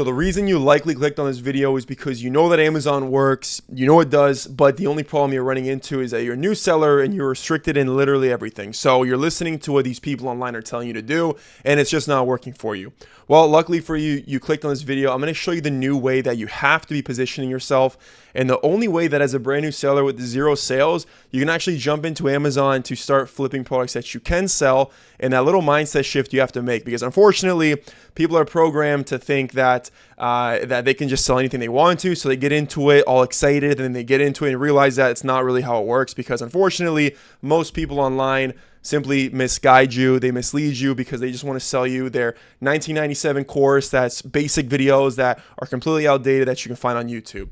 So the reason you likely clicked on this video is because you know that Amazon works, you know it does, but the only problem you're running into is that you're a new seller and you're restricted in literally everything. So you're listening to what these people online are telling you to do, and it's just not working for you. Well, luckily for you, you clicked on this video. I'm going to show you the new way that you have to be positioning yourself. And the only way that as a brand new seller with 0 sales, you can actually jump into Amazon to start flipping products that you can sell. And that little mindset shift you have to make, because unfortunately, people are programmed to think that they can just sell anything they want to. So they get into it all excited, and then they get into it and realize that it's not really how it works, because unfortunately, most people online simply misguide you. They mislead you because they just want to sell you their 1997 course that's basic videos that are completely outdated that you can find on YouTube.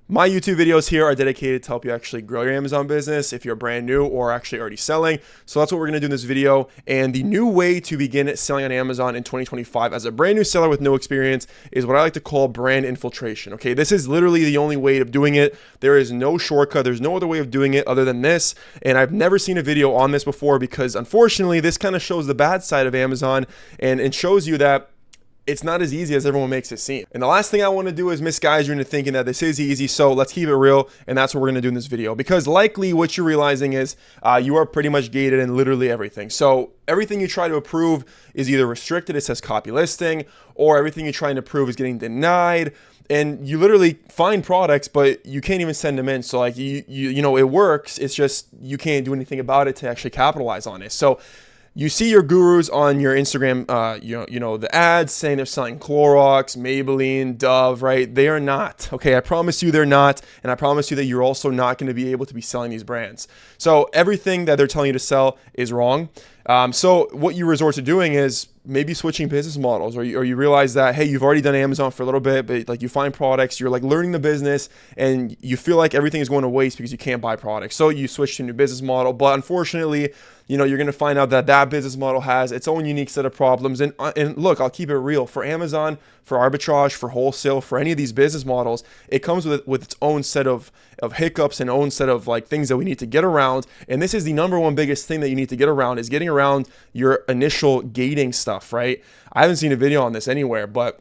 My YouTube videos here are dedicated to help you actually grow your Amazon business if you're brand new or actually already selling. So that's what we're going to do in this video. And the new way to begin selling on Amazon in 2025 as a brand new seller with no experience is what I like to call brand infiltration. Okay, this is literally the only way of doing it. There is no shortcut. There's no other way of doing it other than this. And I've never seen a video on this before, because unfortunately, this kind of shows the bad side of Amazon, and it shows you that it's not as easy as everyone makes it seem. And the last thing I want to do is misguide you into thinking that this is easy. So let's keep it real. And that's what we're going to do in this video, because likely what you're realizing is you are pretty much gated in literally everything. So everything you try to approve is either restricted, it says copy listing, or everything you're trying to approve is getting denied. And you literally find products, but you can't even send them in. So like you know, it works. It's just you can't do anything about it to actually capitalize on it. So you see your gurus on your Instagram, you know, the ads saying they're selling Clorox, Maybelline, Dove, right? They are not. Okay, I promise you they're not. And I promise you that you're also not going to be able to be selling these brands. So everything that they're telling you to sell is wrong. So what you resort to doing is maybe switching business models, or you realize that, hey, you've already done Amazon for a little bit, but like you find products, you're like learning the business, and you feel like everything is going to waste because you can't buy products. So you switch to a new business model, but unfortunately, you know, you're going to find out that that business model has its own unique set of problems. And look, I'll keep it real. For Amazon, for arbitrage, for wholesale, for any of these business models, it comes with its own set of hiccups and own set of like things that we need to get around. And this is the number one biggest thing that you need to get around, is getting around your initial gating stuff, right? I haven't seen a video on this anywhere, but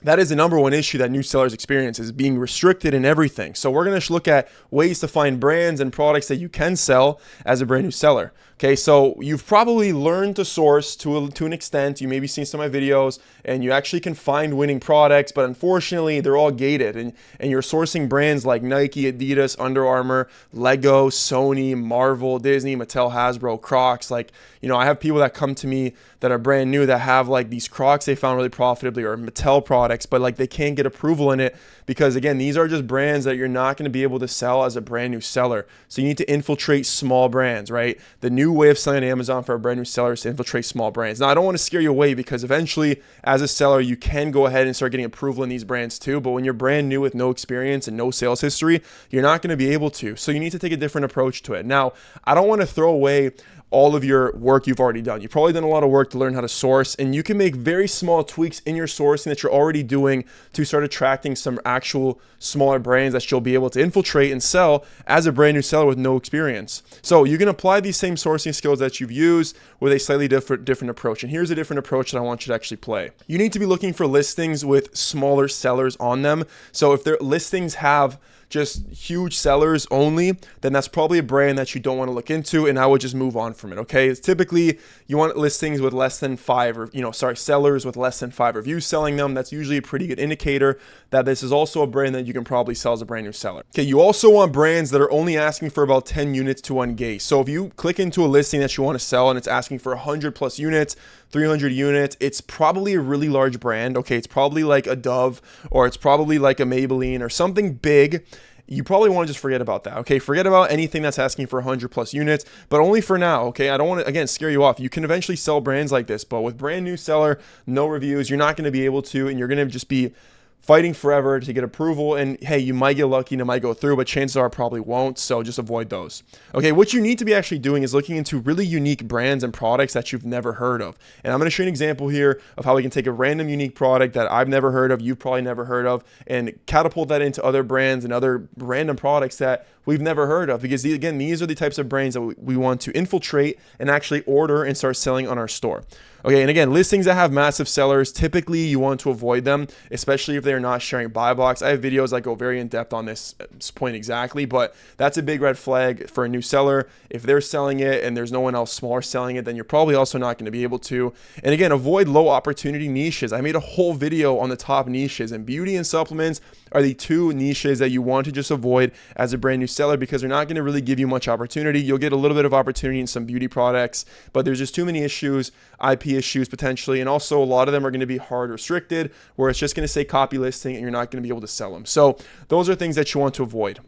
that is the number one issue that new sellers experience, is being restricted in everything. So we're going to look at ways to find brands and products that you can sell as a brand new seller. Okay, so you've probably learned to source to an extent. You maybe seen some of my videos, and you actually can find winning products, but unfortunately they're all gated, and you're sourcing brands like Nike, Adidas, Under Armour, Lego, Sony, Marvel, Disney, Mattel, Hasbro, Crocs. Like, you know, I have people that come to me that are brand new that have like these Crocs they found really profitably, or Mattel products, but like they can't get approval in it because, again, these are just brands that you're not going to be able to sell as a brand new seller. So you need to infiltrate small brands, right? The new way of selling on Amazon for a brand new seller is to infiltrate small brands. Now, I don't want to scare you away, because eventually as a seller, you can go ahead and start getting approval in these brands too. But when you're brand new with no experience and no sales history, you're not going to be able to. So you need to take a different approach to it. Now, I don't want to throw away all of your work you've already done. You've probably done a lot of work to learn how to source, and you can make very small tweaks in your sourcing that you're already doing to start attracting some actual smaller brands that you'll be able to infiltrate and sell as a brand new seller with no experience. So you can apply these same sourcing skills that you've used with a slightly different approach. And here's a different approach that I want you to actually play. You need to be looking for listings with smaller sellers on them. So if their listings have just huge sellers only, then that's probably a brand that you don't want to look into, and I would just move on from it. Okay, it's typically you want listings with less than 5, or sellers with less than 5 reviews selling them. That's usually a pretty good indicator that this is also a brand that you can probably sell as a brand new seller. Okay, you also want brands that are only asking for about 10 units to engage. So if you click into a listing that you want to sell and it's asking for 100 plus units, 300 units, it's probably a really large brand. Okay, it's probably like a Dove, or it's probably like a Maybelline or something big. You probably want to just forget about that. Okay, forget about anything that's asking for 100 plus units, but only for now. Okay, I don't want to, again, scare you off. You can eventually sell brands like this, but with brand new seller, no reviews, you're not going to be able to, and you're going to just be fighting forever to get approval. And hey, you might get lucky and it might go through, but chances are it probably won't. So just avoid those. Okay, what you need to be actually doing is looking into really unique brands and products that you've never heard of. And I'm going to show you an example here of how we can take a random unique product that I've never heard of, you've probably never heard of, and catapult that into other brands and other random products that we've never heard of. Because again, these are the types of brands that we want to infiltrate and actually order and start selling on our store. Okay, and again, listings that have massive sellers, typically you want to avoid them, especially if they're not sharing buy box. I have videos that go very in depth on this point exactly, but that's a big red flag for a new seller. If they're selling it and there's no one else smaller selling it, then you're probably also not going to be able to. And again, avoid low opportunity niches. I made a whole video on the top niches, and beauty and supplements are the two niches that you want to just avoid as a brand new seller because they're not going to really give you much opportunity. You'll get a little bit of opportunity in some beauty products, but there's just too many issues, IP issues potentially, and also a lot of them are going to be hard restricted where it's just going to say copy listing and you're not going to be able to sell them. So those are things that you want to avoid.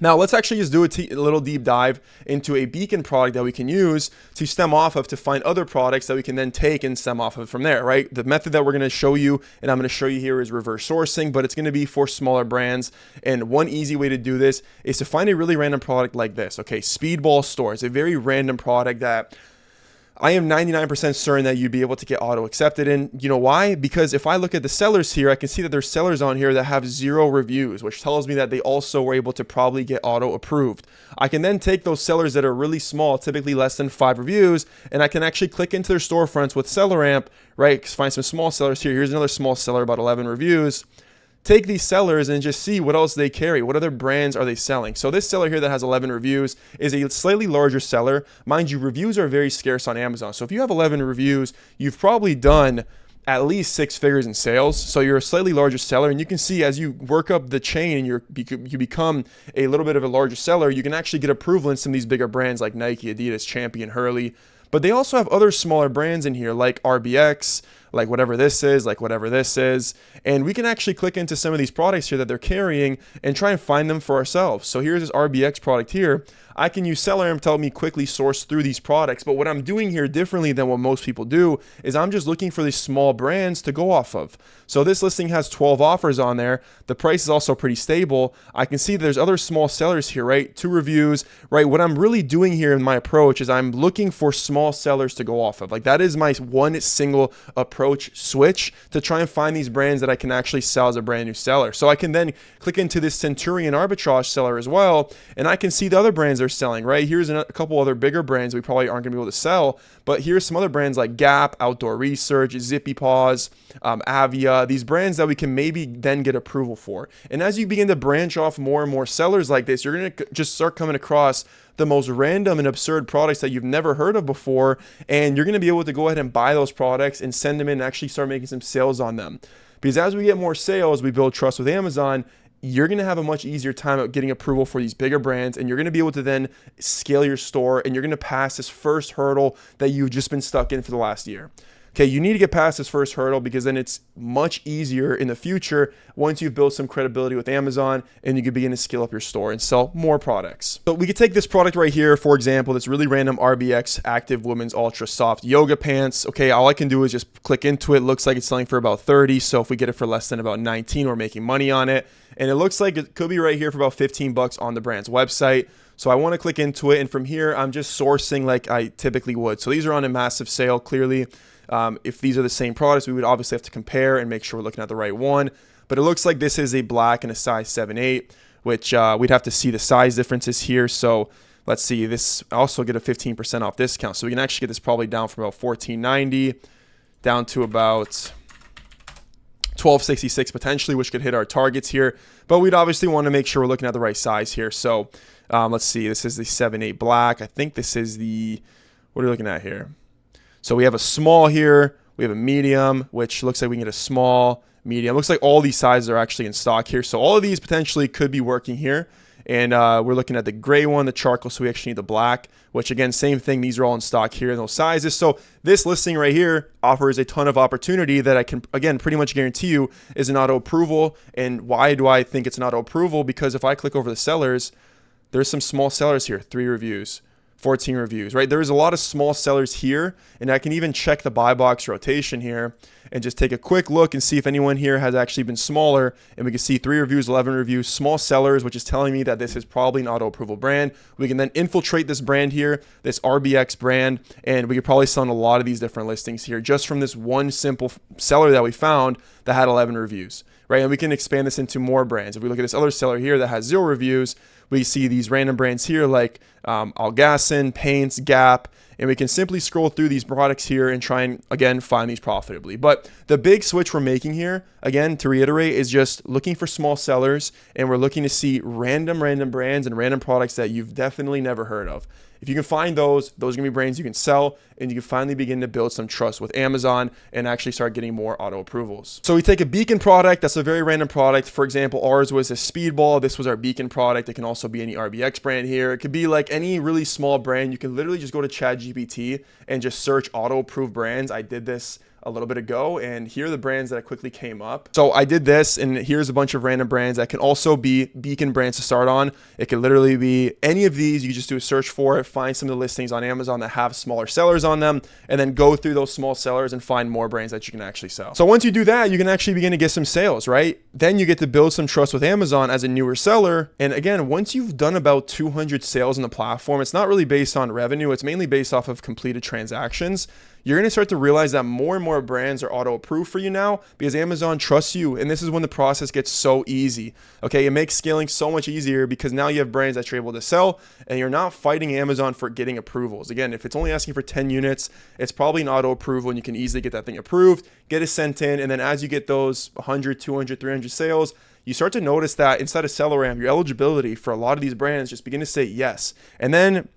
Now let's actually just do a little deep dive into a beacon product that we can use to stem off of to find other products that we can then take and stem off of from there, right? The method that we're going to show you and I'm going to show you here is reverse sourcing, but it's going to be for smaller brands. And one easy way to do this is to find a really random product like this. Okay, Speedball Store is a very random product that I am 99% certain that you'd be able to get auto accepted in. You know why? Because if I look at the sellers here, I can see that there's sellers on here that have 0 reviews, which tells me that they also were able to probably get auto approved. I can then take those sellers that are really small, typically less than 5 reviews, and I can actually click into their storefronts with SellerAmp, right? Find some small sellers here. Here's another small seller, about 11 reviews. Take these sellers and just see what else they carry. What other brands are they selling? So this seller here that has 11 reviews is a slightly larger seller. Mind you, reviews are very scarce on Amazon. So if you have 11 reviews, you've probably done at least 6 figures in sales. So you're a slightly larger seller, and you can see as you work up the chain and you become a little bit of a larger seller, you can actually get approval in some of these bigger brands like Nike, Adidas, Champion, Hurley. But they also have other smaller brands in here like RBX, like whatever this is, like whatever this is. And we can actually click into some of these products here that they're carrying and try and find them for ourselves. So here's this RBX product here. I can use SellerAmp to help me quickly source through these products. But what I'm doing here differently than what most people do is I'm just looking for these small brands to go off of. So this listing has 12 offers on there. The price is also pretty stable. I can see there's other small sellers here, right? 2 reviews, right? What I'm really doing here in my approach is I'm looking for small sellers to go off of. Like that is my one single approach switch to try and find these brands that I can actually sell as a brand new seller. So I can then click into this Centurion Arbitrage seller as well, and I can see the other brands they're selling, right? Here's a couple other bigger brands we probably aren't gonna be able to sell, but here's some other brands like Gap, Outdoor Research, Zippy Paws, Avia, these brands that we can maybe then get approval for. And as you begin to branch off more and more sellers like this, you're gonna just start coming across the most random and absurd products that you've never heard of before, and you're gonna be able to go ahead and buy those products and send them in and actually start making some sales on them. Because as we get more sales, we build trust with Amazon, you're going to have a much easier time at getting approval for these bigger brands, and you're going to be able to then scale your store, and you're going to pass this first hurdle that you've just been stuck in for the last year. Okay, you need to get past this first hurdle because then it's much easier in the future once you've built some credibility with Amazon and you can begin to scale up your store and sell more products. So we could take this product right here, for example, this really random RBX Active Women's Ultra Soft Yoga Pants. Okay, all I can do is just click into it. Looks like it's selling for about 30. So if we get it for less than about 19, we're making money on it. And it looks like it could be right here for about 15 bucks on the brand's website. So I want to click into it. And from here, I'm just sourcing like I typically would. So these are on a massive sale, clearly. If these are the same products, we would obviously have to compare and make sure we're looking at the right one. But it looks like this is a black and a size 7/8, which we'd have to see the size differences here. So let's see, this I also get a 15% off discount. So we can actually get this probably down from about $14.90 down to about $12.66 potentially, which could hit our targets here. But we'd obviously want to make sure we're looking at the right size here. So let's see, this is the 7/8 black. I think this is the, what are we looking at here? So we have a small here, we have a medium, which looks like we can get a small, medium. Looks like all these sizes are actually in stock here. So all of these potentially could be working here. And we're looking at the gray one, the charcoal, so we actually need the black, which again, same thing. These are all in stock here in those sizes. So this listing right here offers a ton of opportunity that I can, again, pretty much guarantee you is an auto approval. And why do I think it's an auto approval? Because if I click over the sellers, there's some small sellers here, 3 reviews. 14 reviews, right? There's a lot of small sellers here, and I can even check the buy box rotation here and just take a quick look and see if anyone here has actually been smaller. And we can see 3 reviews, 11 reviews, small sellers, which is telling me that this is probably an auto approval brand. We can then infiltrate this brand here, this RBX brand, and we could probably sell on a lot of these different listings here just from this one simple seller that we found that had 11 reviews, right? And we can expand this into more brands. If we look at this other seller here that has 0 reviews, we see these random brands here like Algasin, Paints, Gap, and we can simply scroll through these products here and try and, again, find these profitably. But the big switch we're making here, again, to reiterate, is just looking for small sellers, and we're looking to see random brands and random products that you've definitely never heard of. If you can find those are gonna be brands you can sell, and you can finally begin to build some trust with Amazon and actually start getting more auto approvals. So we take a beacon product, that's a very random product. For example, ours was a speedball. This was our beacon product. It can also be any RBX brand here. It could be like any really small brand. You can literally just go to ChatGPT and just search auto approved brands. I did this a little bit ago, and here are the brands that quickly came up. So I did this, and here's a bunch of random brands that can also be beacon brands to start on. It could literally be any of these. You just do a search for it, find some of the listings on Amazon that have smaller sellers on them, and then go through those small sellers and find more brands that you can actually sell. So once you do that, you can actually begin to get some sales, right? Then you get to build some trust with Amazon as a newer seller. And again, once you've done about 200 sales on the platform, it's not really based on revenue. It's mainly based off of completed transactions. You're going to start to realize that more and more brands are auto approved for you now because Amazon trusts you. And this is when the process gets so easy. Okay. It makes scaling so much easier because now you have brands that you're able to sell, and you're not fighting Amazon for getting approvals. Again, if it's only asking for 10 units, it's probably an auto approval, and you can easily get that thing approved, get it sent in. And then as you get those 100, 200, 300 sales, you start to notice that inside of SellerAmp, your eligibility for a lot of these brands just begin to say yes. And then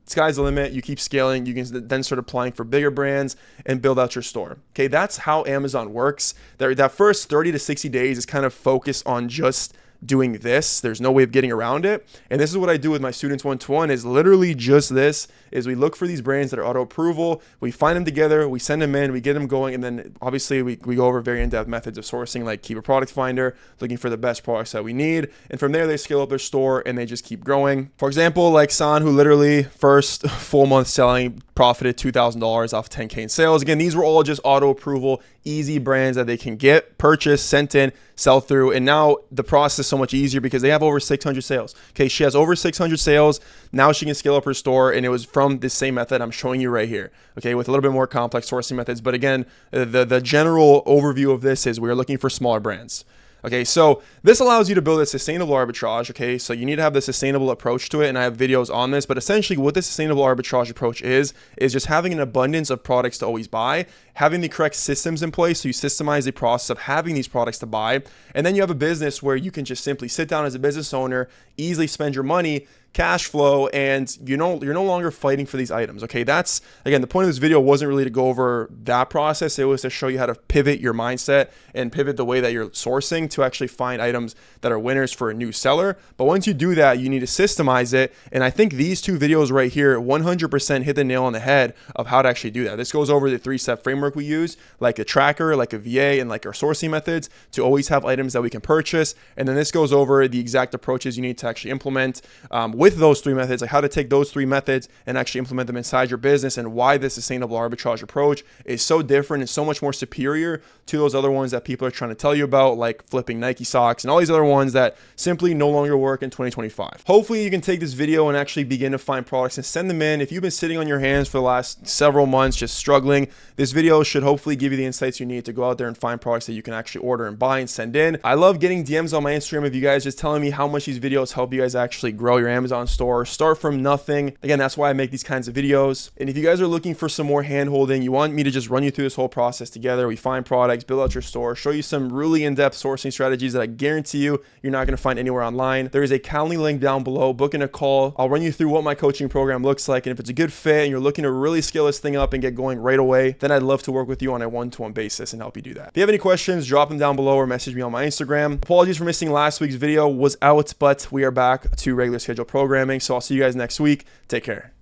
sky's the limit. You keep scaling. You can then start applying for bigger brands and build out your store. Okay, that's how Amazon works. That first 30 to 60 days is kind of focused on just doing this. There's no way of getting around it. And this is what I do with my students one-to-one, is literally just this, is we look for these brands that are auto approval, we find them together, we send them in, we get them going, and then obviously we go over very in-depth methods of sourcing, like keep a product finder, looking for the best products that we need. And from there, they scale up their store and they just keep growing. For example, like San, who literally first full month selling profited $2,000 off 10K in sales. Again, these were all just auto approval, easy brands that they can get, purchase, sent in, sell through. And now the process is so much easier because they have over 600 sales. Okay, she has over 600 sales. Now she can scale up her store, and it was from the same method I'm showing you right here. Okay, with a little bit more complex sourcing methods. But again, the general overview of this is we're looking for smaller brands. Okay, so this allows you to build a sustainable arbitrage. Okay, so you need to have the sustainable approach to it, and I have videos on this. But essentially, what the sustainable arbitrage approach is just having an abundance of products to always buy, having the correct systems in place, so you systemize the process of having these products to buy, and then you have a business where you can just simply sit down as a business owner, easily spend your money, cash flow, and you're no longer fighting for these items. Okay, that's, again, the point of this video wasn't really to go over that process. It was to show you how to pivot your mindset and pivot the way that you're sourcing to actually find items that are winners for a new seller. But once you do that, you need to systemize it. And I think these two videos right here 100% hit the nail on the head of how to actually do that. This goes over the 3-step framework we use, like a tracker, like a VA, and like our sourcing methods to always have items that we can purchase. And then this goes over the exact approaches you need to actually implement with those 3 methods, like how to take those 3 methods and actually implement them inside your business, and why this sustainable arbitrage approach is so different and so much more superior to those other ones that people are trying to tell you about, like flipping Nike socks and all these other ones that simply no longer work in 2025. Hopefully you can take this video and actually begin to find products and send them in. If you've been sitting on your hands for the last several months just struggling, this video should hopefully give you the insights you need to go out there and find products that you can actually order and buy and send in. I love getting DMs on my Instagram of you guys just telling me how much these videos help you guys actually grow your Amazon store, start from nothing. Again, that's why I make these kinds of videos. And if you guys are looking for some more hand-holding, you want me to just run you through this whole process together, we find products, build out your store, show you some really in-depth sourcing strategies that I guarantee you you're not going to find anywhere online. There is a Calendly link down below. Book in a call. I'll run you through what my coaching program looks like, and if it's a good fit and you're looking to really scale this thing up and get going right away, then I'd love to work with you on a one-to-one basis and help you do that. If you have any questions, drop them down below or message me on my Instagram. Apologies for missing last week's video, was out, but we are back to regular schedule programming. So I'll see you guys next week. Take care.